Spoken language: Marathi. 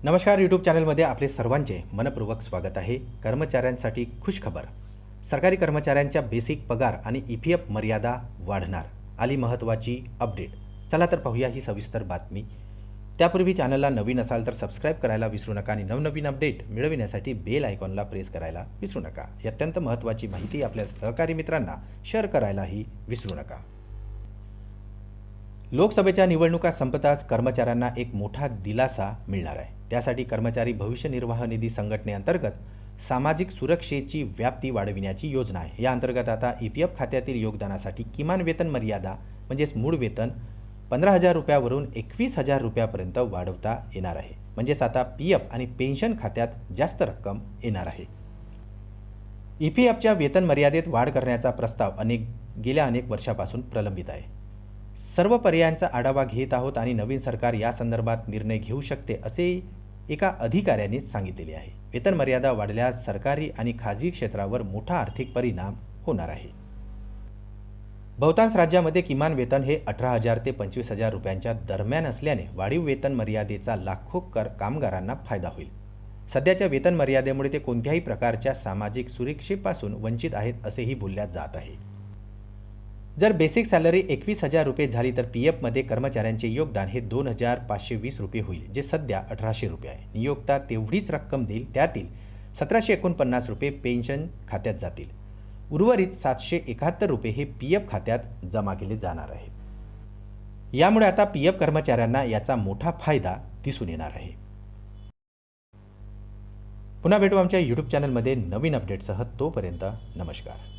नमस्कार, यूट्यूब चॅनलमध्ये आपले सर्वांचे मनपूर्वक स्वागत आहे। कर्मचाऱ्यांसाठी खुशखबर। सरकारी कर्मचाऱ्यांच्या बेसिक पगार आणि EPF मर्यादा वाढणार। आली महत्त्वाची अपडेट। चला तर पाहूया ही सविस्तर बातमी। त्यापूर्वी चॅनलला नवीन असाल तर सबस्क्राइब करायला विसरू नका आणि नवनवीन अपडेट मिळविण्यासाठी बेल आयकॉनला प्रेस करायला विसरू नका। ही अत्यंत महत्त्वाची माहिती आपल्या सहकारी मित्रांना शेअर करायलाही विसरू नका। लोकसभेच्या निवडणुका संपताच कर्मचाऱ्यांना एक मोठा दिलासा मिळणार आहे। त्यासाठी कर्मचारी भविष्य निर्वाह निधी संघटनेअंतर्गत सामाजिक सुरक्षेची व्याप्ती वाढविण्याची योजना आहे। या अंतर्गत आता EPF खात्यातील योगदानासाठी किमान वेतन मर्यादा म्हणजेच मूळ वेतन 15,000 रुपयावरून 21,000 रुपयापर्यंत वाढवता येणार आहे। म्हणजेच आता PF आणि पेन्शन खात्यात जास्त रक्कम येणार आहे। EPFच्या वेतन मर्यादेत वाढ करण्याचा प्रस्ताव गेल्या अनेक वर्षापासून प्रलंबित आहे। सर्व पर्यायांचा आढावा घेत आहोत आणि नवीन सरकार या संदर्भात निर्णय घेऊ शकते असे एका अधिकाऱ्याने सांगितलेले आहे। वेतन मर्यादा वाढल्यास सरकारी आणि खाजगी क्षेत्रावर मोठा आर्थिक परिणाम होणार आहे। बहुतांश राज्यामध्ये किमान वेतन हे 18,000 ते 25,000 रुपयांच्या दरम्यान असल्याने वाढीव वेतन मर्यादेचा लाखो कामगारांना फायदा होईल। सध्याच्या वेतन मर्यादेमुळे ते कोणत्याही प्रकारच्या सामाजिक सुरक्षेपासून वंचित आहेत असेही बोलल्या जात आहे। जर बेसिक सॅलरी 21,000 रुपये झाली तर PF मध्ये कर्मचाऱ्यांचे योगदान हे 2,520 रुपये होईल, जे सध्या 1,800 रुपये आहे। नियोक्ता तेवढीच रक्कम देईल, त्यातील 1,749 रुपये पेन्शन खात्यात जातील। उर्वरित 771 रुपये हे PF खात्यात जमा केले जाणार आहेत। यामुळे आता PF कर्मचाऱ्यांना याचा मोठा फायदा दिसून येणार आहे। पुन्हा भेटू आमच्या YouTube चॅनलमध्ये नवीन अपडेटसह। तोपर्यंत नमस्कार।